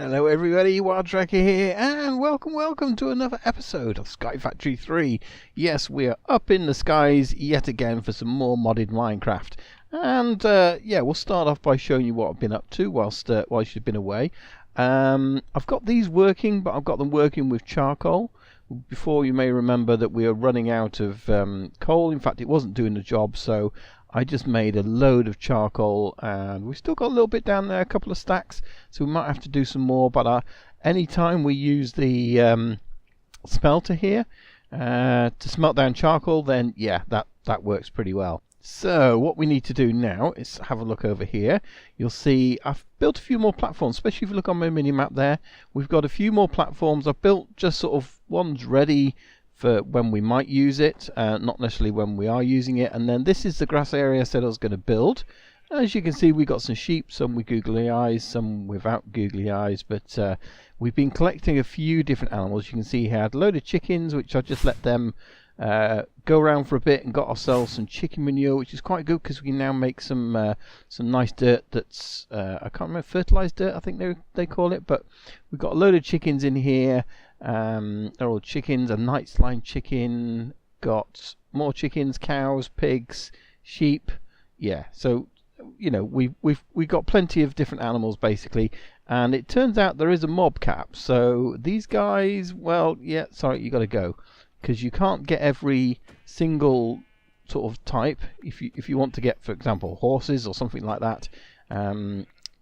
Hello everybody, Wild Tracker here, and welcome to another episode of Sky Factory 3. Yes, we are up in the skies yet again for some more modded Minecraft. And yeah, we'll start off by showing you what I've been up to whilst you've been away. I've got these working, but I've got them working with charcoal. Before, you may remember that we are running out of coal. In fact, it wasn't doing the job, so I just made a load of charcoal, and we've still got a little bit down there, a couple of stacks, so we might have to do some more. But anytime we use the smelter here to smelt down charcoal, then yeah, that works pretty well. So what we need to do now is have a look over here. You'll see I've built a few more platforms, especially if you look on my mini map there. We've got a few more platforms. I've built just sort of ones ready for when we might use it, not necessarily when we are using it. And then this is the grass area I said I was going to build. As you can see, we've got some sheep, some with googly eyes, some without googly eyes, but we've been collecting a few different animals. You can see here I had a load of chickens, which I just let them go around for a bit and got ourselves some chicken manure, which is quite good because we can now make some nice dirt that's I can't remember, fertilized dirt I think they call it. But we've got a load of chickens in here. They're all chickens. A night slime chicken, got more chickens, cows, pigs, sheep. Yeah, so you know we've got plenty of different animals basically. And it turns out there is a mob cap, so these guys, well, yeah, sorry, you got to go, because you can't get every single sort of type. If you want to get, for example, horses or something like that,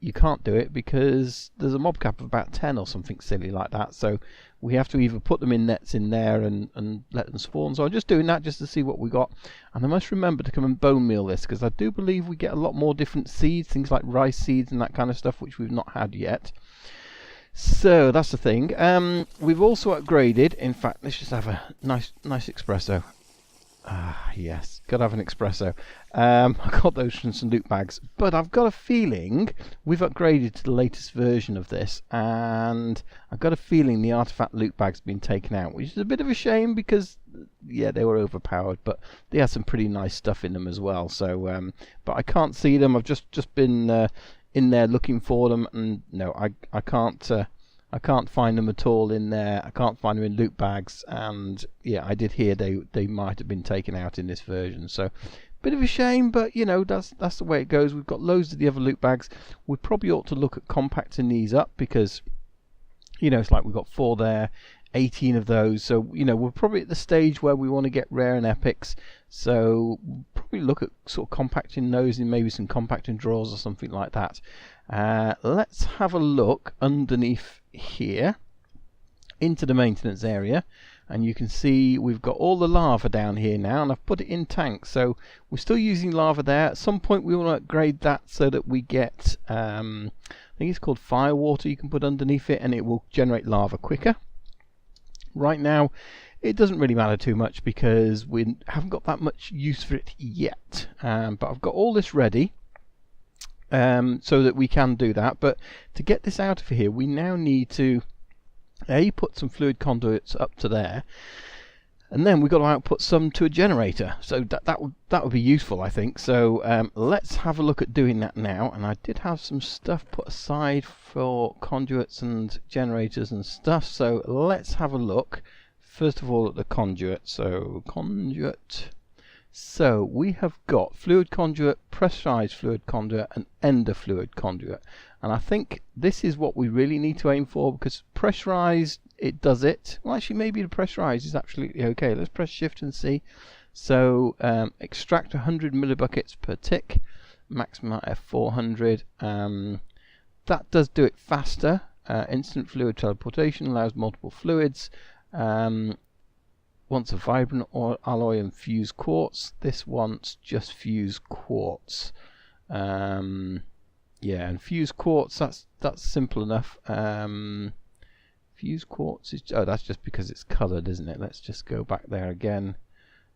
you can't do it because there's a mob cap of about 10 or something silly like that. So we have to either put them in nets in there and let them spawn. So I'm just doing that just to see what we got. And I must remember to come and bone meal this, because I do believe we get a lot more different seeds, things like rice seeds and that kind of stuff, which we've not had yet. So that's the thing. We've also upgraded. In fact, let's just have a nice espresso. Ah, yes, gotta have an espresso. I got those from some loot bags, but I've got a feeling we've upgraded to the latest version of this, and I've got a feeling the artifact loot bag's been taken out, which is a bit of a shame because yeah, they were overpowered, but they had some pretty nice stuff in them as well. So, but I can't see them. I've just been in there looking for them, and no, I can't find them at all in there. I can't find them in loot bags, and yeah, I did hear they might have been taken out in this version. So bit of a shame, but you know, that's the way it goes. We've got loads of the other loot bags. We probably ought to look at compacting these up, because you know, it's like we've got 4 there, 18 of those. So you know, we're probably at the stage where we want to get rare and epics. So we'll probably look at sort of compacting those in maybe some compacting drawers or something like that. Let's have a look underneath here into the maintenance area, and you can see we've got all the lava down here now, and I've put it in tanks. So we're still using lava there. At some point we want to upgrade that so that we get I think it's called fire water you can put underneath it, and it will generate lava quicker. Right now it doesn't really matter too much because we haven't got that much use for it yet, but I've got all this ready so that we can do that. But to get this out of here, we now need to put some fluid conduits up to there, and then we've got to output some to a generator. So that would be useful, I think. So let's have a look at doing that now. And I did have some stuff put aside for conduits and generators and stuff, so let's have a look first of all at the conduit. So conduit. So we have got fluid conduit, pressurized fluid conduit, and ender fluid conduit. And I think this is what we really need to aim for, because pressurized, it does it. Well, actually, maybe the pressurized is absolutely okay. Let's press shift and see. So extract 100 millibuckets per tick, maximum F400. That does do it faster. Instant fluid teleportation allows multiple fluids. Wants a vibrant or alloy and fused quartz. This wants just fused quartz. Yeah, and fused quartz, that's simple enough. Fused quartz is, oh, that's just because it's coloured, isn't it? Let's just go back there again.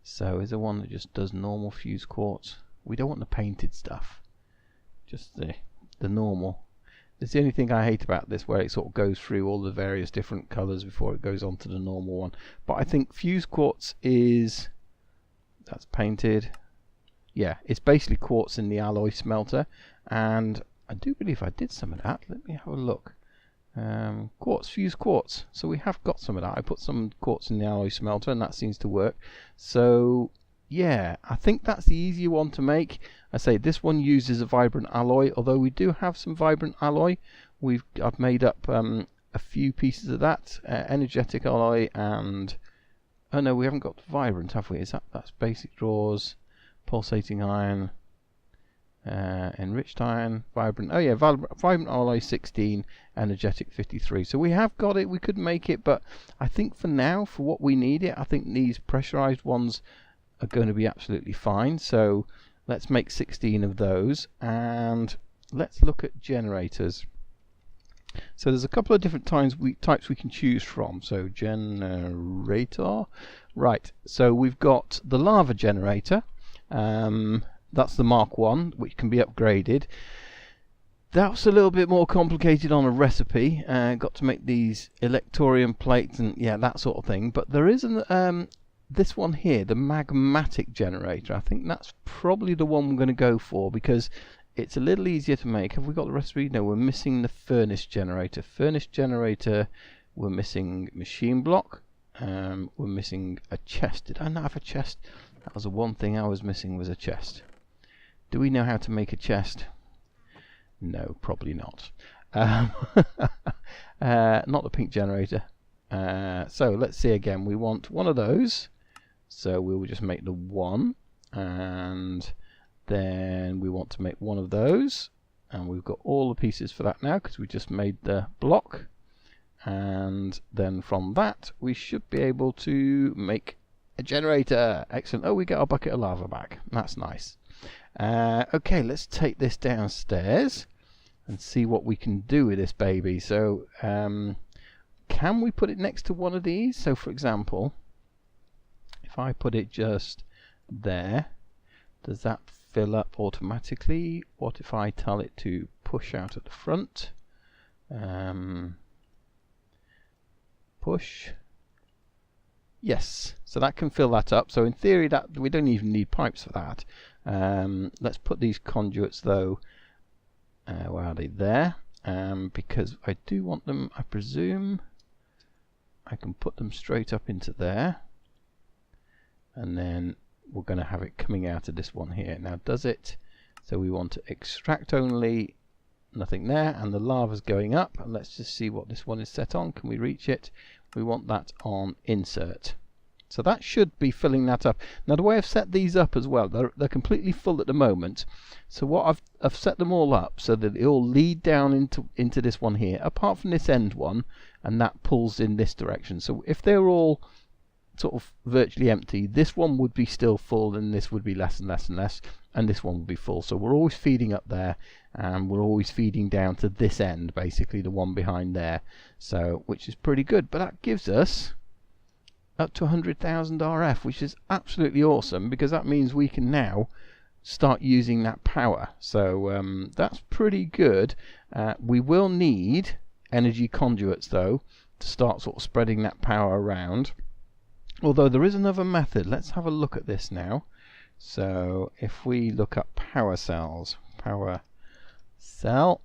So is there one that just does normal fused quartz? We don't want the painted stuff, just the normal. It's the only thing I hate about this, where it sort of goes through all the various different colours before it goes on to the normal one. But I think fused quartz is, that's painted. Yeah, it's basically quartz in the alloy smelter, and I do believe I did some of that. Let me have a look. Quartz, fused quartz. So we have got some of that. I put some quartz in the alloy smelter and that seems to work. So yeah, I think that's the easier one to make. I say this one uses a vibrant alloy, although we do have some vibrant alloy. I've made up a few pieces of that, energetic alloy, and oh no, we haven't got vibrant, have we? That's basic draws, pulsating iron, enriched iron, vibrant. Oh yeah, vibrant alloy 16, energetic 53. So we have got it. We could make it, but I think for now, for what we need it, I think these pressurized ones are going to be absolutely fine. So let's make 16 of those, and let's look at generators. So there's a couple of different types we can choose from. So generator, right, so we've got the lava generator, that's the Mark 1, which can be upgraded. That's a little bit more complicated on a recipe. Got to make these electorium plates and yeah, that sort of thing. But there is this one here, the Magmatic Generator. I think that's probably the one we're going to go for because it's a little easier to make. Have we got the recipe? No, we're missing the furnace generator. Furnace generator, we're missing machine block. We're missing a chest. Did I not have a chest? That was the one thing I was missing, was a chest. Do we know how to make a chest? No, probably not. Not the pink generator. So let's see again. We want one of those. So we will just make the one. And then we want to make one of those. And we've got all the pieces for that now because we just made the block. And then from that, we should be able to make a generator. Excellent. Oh, we get our bucket of lava back. That's nice. Okay, let's take this downstairs and see what we can do with this baby. So can we put it next to one of these? So for example, if I put it just there, does that fill up automatically? What if I tell it to push out at the front? Push. Yes, so that can fill that up. So in theory, that we don't even need pipes for that. Let's put these conduits though. Where are they? There. Because I do want them, I presume I can put them straight up into there. And then we're going to have it coming out of this one here. Now does it? So we want to extract only, nothing there, and the lava's going up. And let's just see what this one is set on. Can we reach it? We want that on insert. So that should be filling that up. Now the way I've set these up as well, they're completely full at the moment. So what I've set them all up so that they all lead down into this one here, apart from this end one, and that pulls in this direction. So if they're all sort of virtually empty, this one would be still full, and this would be less and less and less, and this one would be full. So we're always feeding up there, and we're always feeding down to this end, basically the one behind there. So which is pretty good, but that gives us up to 100,000 RF, which is absolutely awesome because that means we can now start using that power. So that's pretty good. We will need energy conduits though to start sort of spreading that power around. Although there is another method. Let's have a look at this now. So if we look up power cells, power cell.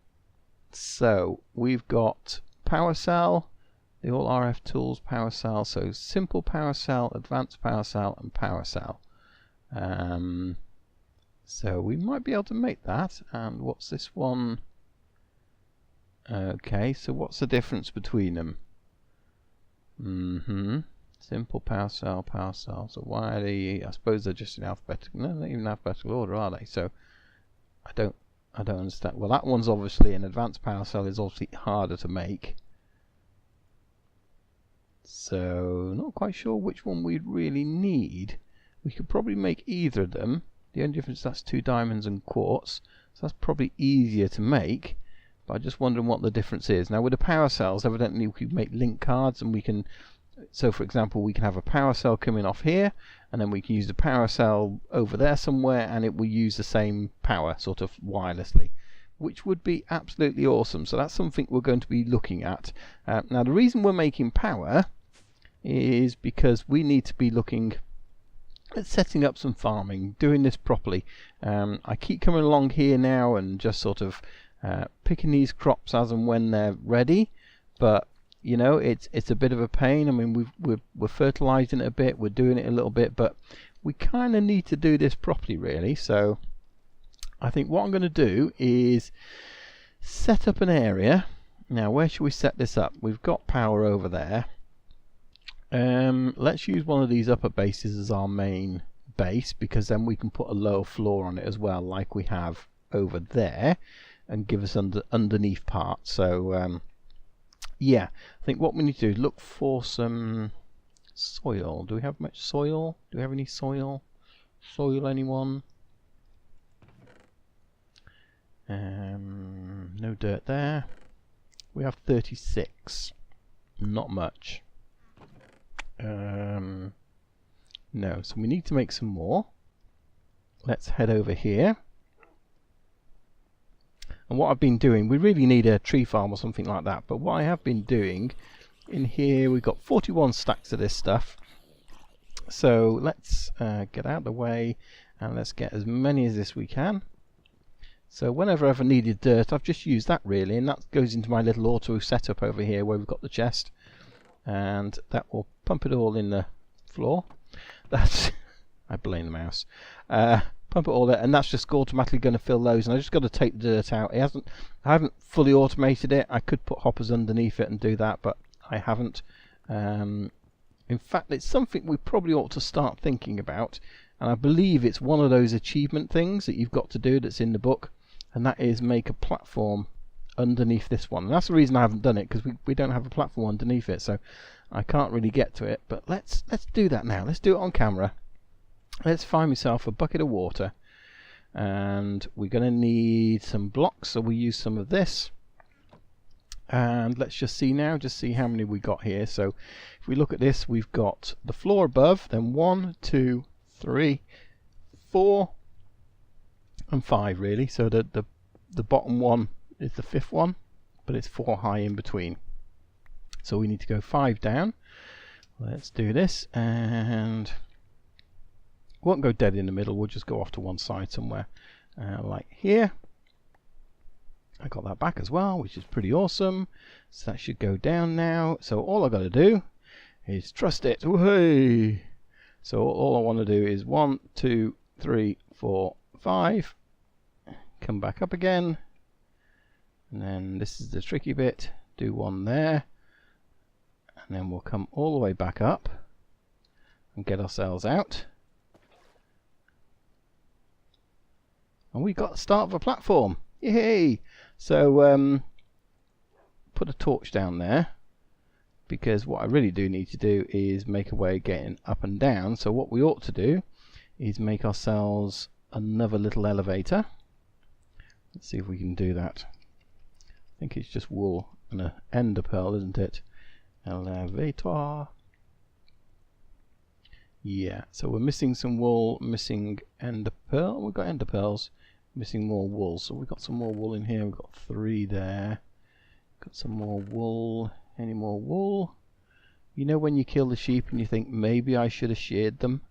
So we've got power cell, the all RF tools power cell. So simple power cell, advanced power cell, and power cell. So we might be able to make that. And what's this one? Okay, so what's the difference between them? Simple power cell, power cell. So why are they? I suppose they're just in alphabetical. No, not even in alphabetical order, are they? So I don't understand. Well, that one's obviously an advanced power cell is obviously harder to make. So not quite sure which one we'd really need. We could probably make either of them. The only difference, that's 2 diamonds and quartz. So that's probably easier to make. But I'm just wondering what the difference is. Now with the power cells, evidently we can make link cards, and we can. So for example, we can have a power cell coming off here, and then we can use the power cell over there somewhere, and it will use the same power sort of wirelessly, which would be absolutely awesome. So that's something we're going to be looking at. Now the reason we're making power is because we need to be looking at setting up some farming, doing this properly. I keep coming along here now and just sort of picking these crops as and when they're ready. but you know, it's a bit of a pain. I mean, we're fertilizing it a bit, we're doing it a little bit, but we kind of need to do this properly, really. So I think what I'm going to do is set up an area. Now, where should we set this up? We've got power over there. Let's use one of these upper bases as our main base, because then we can put a lower floor on it as well, like we have over there, and give us underneath part. So yeah, I think what we need to do is look for some soil. Do we have much soil? Do we have any soil? Soil, anyone? No dirt there. We have 36. Not much. No, so we need to make some more. Let's head over here. And what I've been doing, we really need a tree farm or something like that, but what I have been doing in here, we've got 41 stacks of this stuff. So let's get out of the way and let's get as many as this we can. So whenever I've ever needed dirt, I've just used that really, and that goes into my little auto setup over here where we've got the chest, and that will pump it all in the floor. That's I blame the mouse. Pump it all there, and that's just automatically going to fill those, and I just got to take the dirt out. I haven't fully automated it. I could put hoppers underneath it and do that, but I haven't. In fact, it's something we probably ought to start thinking about, and I believe it's one of those achievement things that you've got to do that's in the book, and that is make a platform underneath this one. And that's the reason I haven't done it, because we don't have a platform underneath it, so I can't really get to it. But let's do that now. Let's do it on camera. Let's find myself a bucket of water, and we're going to need some blocks, so we use some of this. And let's just see now, just see how many we got here. So if we look at this, we've got the floor above, then 1, 2, 3, 4 and 5 really. So the bottom one is the 5th one, but it's 4 high in between. So we need to go 5 down. Let's do this, and won't go dead in the middle, we'll just go off to one side somewhere, like here. I got that back as well, which is pretty awesome. So that should go down now. So all I've got to do is trust it. Whey! So all I want to do is 1, 2, 3, 4, 5. Come back up again. And then this is the tricky bit. Do one there. And then we'll come all the way back up and get ourselves out. And we got the start of a platform. Yay! So put a torch down there, because what I really do need to do is make a way of getting up and down. So what we ought to do is make ourselves another little elevator. Let's see if we can do that. I think it's just wool and an ender pearl, isn't it? Elevator. Yeah, so we're missing some wool, missing ender pearl. We've got ender pearls. Missing more wool, so we've got some more wool in here. We've got 3 there. Got some more wool. Any more wool? You know when you kill the sheep and you think maybe I should have sheared them?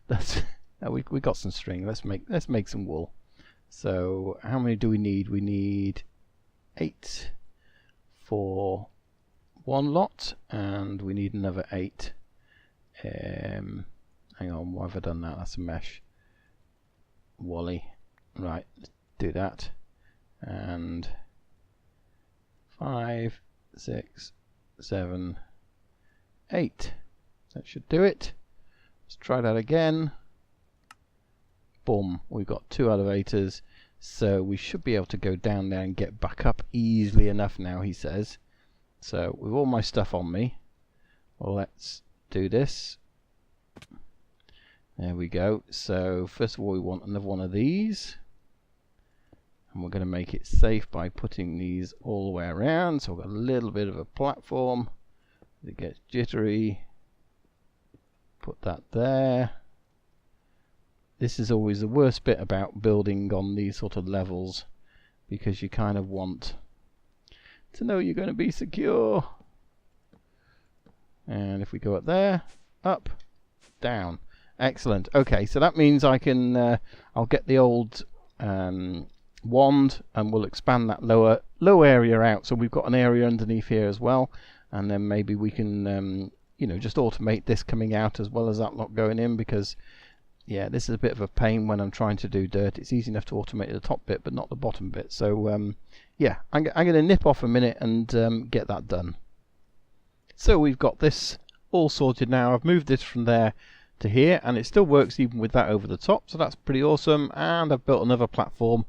That's we got some string. Let's make some wool. So how many do we need? We need 8 for one lot, and we need another 8. Hang on, why have I done that? That's a mesh. Wally. Right, let's do that. And 5, 6, 7, 8. That should do it. Let's try that again. Boom, we've got 2 elevators, so we should be able to go down there and get back up easily enough now, he says. So with all my stuff on me, let's do this. There we go. So first of all, we want another one of these, and we're going to make it safe by putting these all the way around. So we've got a little bit of a platform. It gets jittery. Put that there. This is always the worst bit about building on these sort of levels, because you kind of want to know you're going to be secure. And if we go up there, up, down. Excellent. Okay, so that means I can I'll get the old wand, and we'll expand that lower low area out, so we've got an area underneath here as well, and then maybe we can you know, just automate this coming out as well as that lot going in, because yeah, this is a bit of a pain when I'm trying to do dirt. It's easy enough to automate the top bit but not the bottom bit. So yeah, I'm going to nip off a minute and get that done. So we've got this all sorted now. I've moved this from there to here, and it still works even with that over the top, so that's pretty awesome. And I've built another platform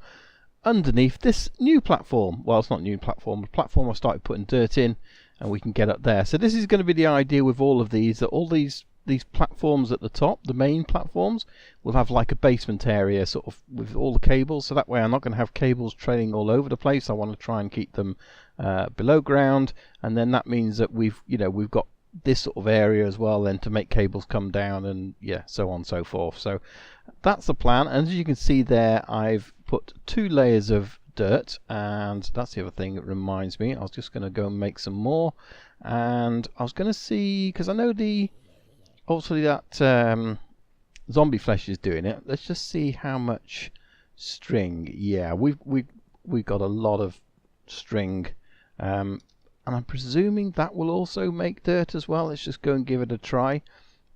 underneath this new platform. Well, it's not a new platform, a platform I started putting dirt in, and we can get up there. So this is going to be the idea with all of these, that all these platforms at the top, the main platforms, will have like a basement area sort of with all the cables, so that way I'm not going to have cables trailing all over the place. I want to try and keep them below ground, and then that means that we've got this sort of area as well then to make cables come down, and yeah, so on and so forth. So that's the plan, and as you can see there, I've put 2 layers of dirt, and that's the other thing that reminds me, I was just going to go and make some more, and I was going to see, because I know obviously that zombie flesh is doing it. Let's just see how much string. Yeah, we've got a lot of string, and I'm presuming that will also make dirt as well. Let's just go and give it a try.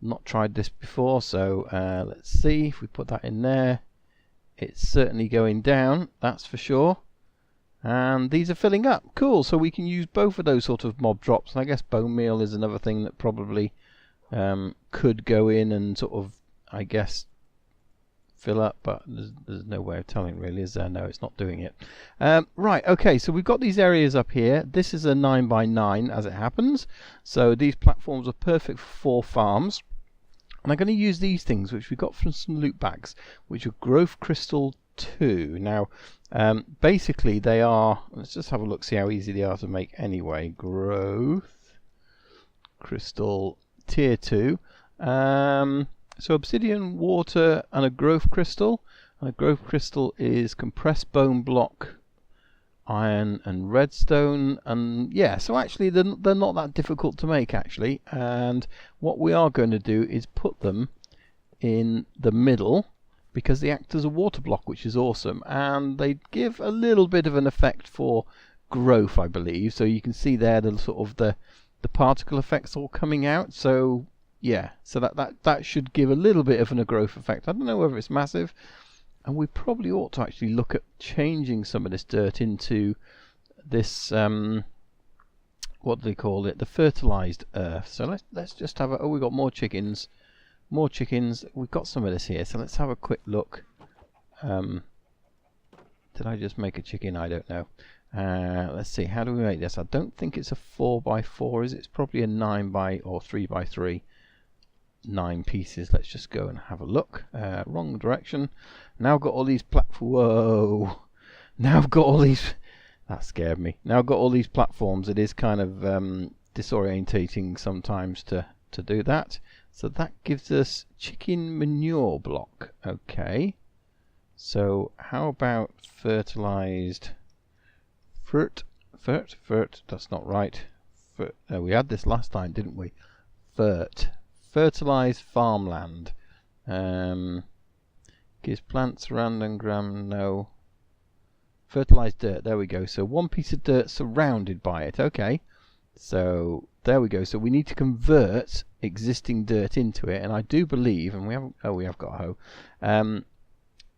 Not tried this before, so let's see if we put that in there. It's certainly going down, that's for sure. And these are filling up. Cool, so we can use both of those sort of mob drops. And I guess bone meal is another thing that probably could go in and sort of, I guess, fill up, but there's no way of telling really, is there? No, it's not doing it. Right, okay, so we've got these areas up here. This is a 9x9 as it happens, so these platforms are perfect for 4 farms. And I'm going to use these things which we got from some loot bags, which are growth crystal 2. Now basically they are, let's just have a look, see how easy they are to make anyway. Growth crystal tier 2. So obsidian, water, and a growth crystal. And a growth crystal is compressed bone block, iron, and redstone. And yeah, so actually they're not that difficult to make actually. And what we are going to do is put them in the middle, because they act as a water block, which is awesome, and they give a little bit of an effect for growth, I believe. So you can see there the sort of the particle effects all coming out. So yeah, so that should give a little bit of a growth effect. I don't know whether it's massive, and we probably ought to actually look at changing some of this dirt into this what do they call it, the fertilized earth. So let's just have a, oh, we've got more chickens, we've got some of this here, so let's have a quick look. Did I just make a chicken? I don't know. Let's see, how do we make this? I don't think it's a 4x4, is it? It's probably a 9x or 3x3, 9 pieces. Let's just go and have a look. Wrong direction. Now I've got all these whoa, now I've got all these, that scared me. Now I've got all these platforms. It is kind of disorientating sometimes to do that. So that gives us chicken manure block. Okay, so how about fertilized fert, that's not right. We had this last time, didn't we? Fertilized farmland. Gives plants random gram, no. Fertilized dirt, there we go. So 1 piece of dirt surrounded by it. Okay, so there we go. So we need to convert existing dirt into it, and I do believe, and we have got a hoe.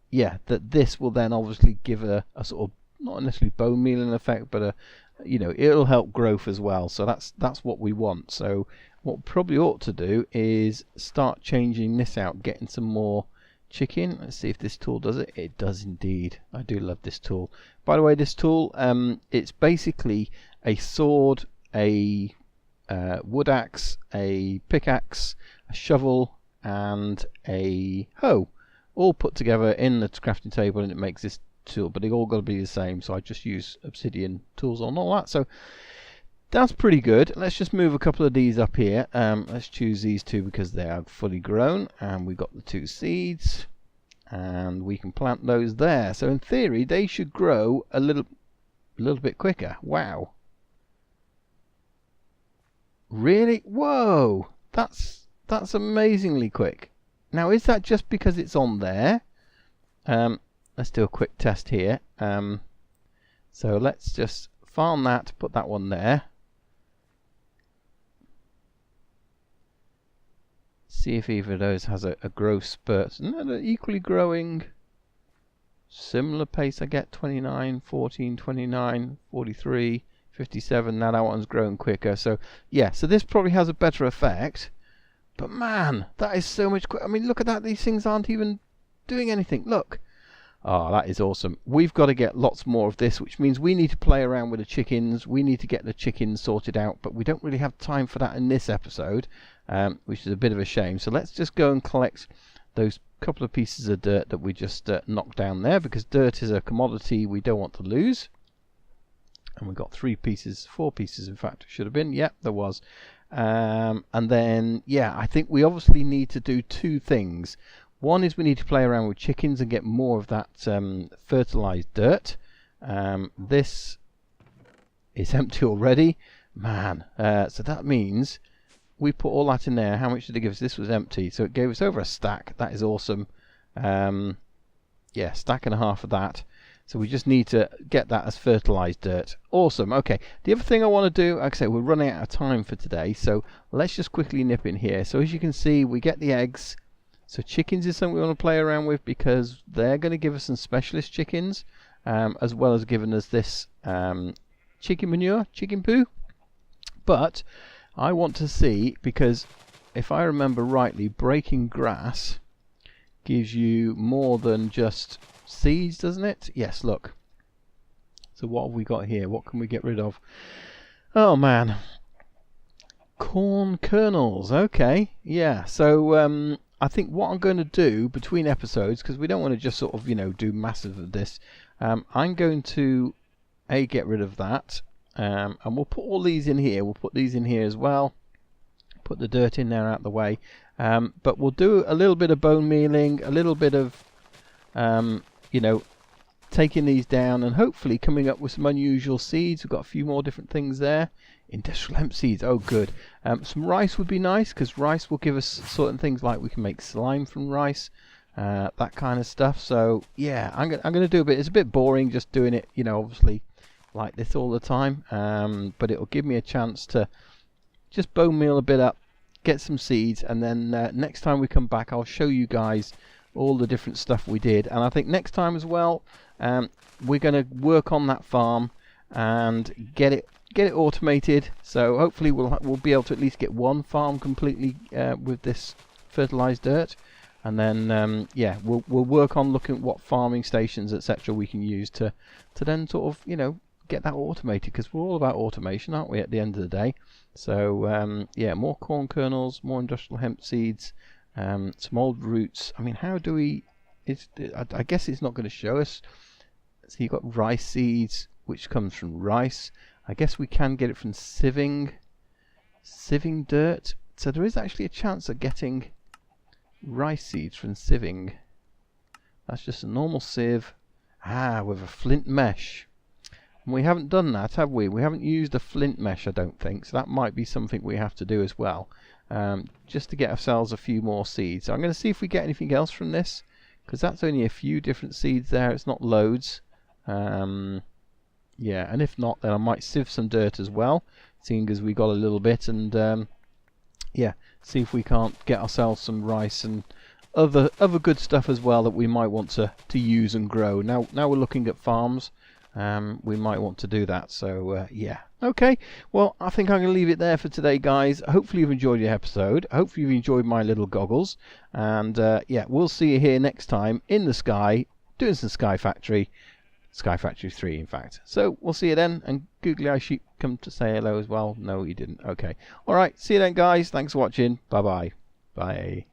Yeah, that this will then obviously give a sort of, not necessarily bone meal effect, but it'll help growth as well. So that's what we want. So what we probably ought to do is start changing this out, getting some more chicken. Let's see if this tool does it. It does indeed. I do love this tool. By the way, this tool, it's basically a sword, a wood axe, a pickaxe, a shovel, and a hoe, all put together in the crafting table, and it makes this tool. But they all got to be the same, so I just use obsidian tools on all that. So that's pretty good. Let's just move a couple of these up here. Let's choose these 2 because they are fully grown, and we've got the 2 seeds, and we can plant those there. So in theory they should grow a little bit quicker. Wow, really? Whoa, that's amazingly quick. Now, is that just because it's on there? Let's do a quick test here. So let's just farm that, put that one there. See if either of those has a growth spurt. And they're equally growing. Similar pace I get, 29, 14, 29, 43, 57. Now that one's growing quicker. So yeah, so this probably has a better effect. But man, that is so much quicker. I mean, look at that. These things aren't even doing anything. Look. Oh, that is awesome. We've got to get lots more of this, which means we need to play around with the chickens. We need to get the chickens sorted out, but we don't really have time for that in this episode, which is a bit of a shame. So let's just go and collect those couple of pieces of dirt that we just knocked down there, because dirt is a commodity we don't want to lose. And we've got 4 pieces in fact, should have been. Yep, there was. And then, yeah, I think we obviously need to do 2 things. One is we need to play around with chickens and get more of that fertilized dirt. This is empty already. Man, so that means we put all that in there. How much did it give us? This was empty, so it gave us over a stack. That is awesome. Yeah, stack and a half of that. So we just need to get that as fertilized dirt. Awesome. Okay, the other thing I want to do, like I say, we're running out of time for today, so let's just quickly nip in here. So as you can see, we get the eggs. So chickens is something we want to play around with, because they're going to give us some specialist chickens, as well as giving us this chicken manure, chicken poo. But I want to see, because if I remember rightly, breaking grass gives you more than just seeds, doesn't it? Yes, look. So what have we got here? What can we get rid of? Oh man, corn kernels. Okay, yeah. So I think what I'm going to do between episodes, because we don't want to just sort of, you know, do massive of this, I'm going to get rid of that, and we'll put all these in here. We'll put these in here as well, put the dirt in there out the way, but we'll do a little bit of bone mealing, a little bit of you know, taking these down and hopefully coming up with some unusual seeds. We've got a few more different things there. Industrial hemp seeds, oh good. Some rice would be nice, because rice will give us certain things, like we can make slime from rice, that kind of stuff. So yeah, I'm going to do a bit. It's a bit boring just doing it, you know, obviously like this all the time, but it'll give me a chance to just bone meal a bit up, get some seeds, and then next time we come back I'll show you guys all the different stuff we did. And I think next time as well, we're going to work on that farm and get it automated. So hopefully we'll be able to at least get one farm completely with this fertilized dirt, and then yeah, we'll work on looking at what farming stations, etc., we can use to then sort of, you know, get that automated, because we're all about automation, aren't we, at the end of the day? So yeah, more corn kernels, more industrial hemp seeds, some old roots. I mean, how do we, I guess it's not going to show us. So you've got rice seeds, which comes from rice. I guess we can get it from sieving dirt. So there is actually a chance of getting rice seeds from sieving. That's just a normal sieve. With a flint mesh. And we haven't done that, have we? We haven't used a flint mesh, I don't think. So that might be something we have to do as well, just to get ourselves a few more seeds. So I'm going to see if we get anything else from this, because that's only a few different seeds there. It's not loads. Yeah, and if not, then I might sieve some dirt as well, seeing as we got a little bit, and yeah, see if we can't get ourselves some rice and other good stuff as well that we might want to use and grow. Now we're looking at farms. We might want to do that. So yeah, okay, well, I think I'm going to leave it there for today, guys. Hopefully you've enjoyed the episode. Hopefully you've enjoyed my little goggles, and yeah, we'll see you here next time in the sky doing some Sky Factory 3, in fact. So we'll see you then. And Googly Eye Sheep come to say hello as well. No, he didn't. Okay, all right, see you then, guys. Thanks for watching. Bye.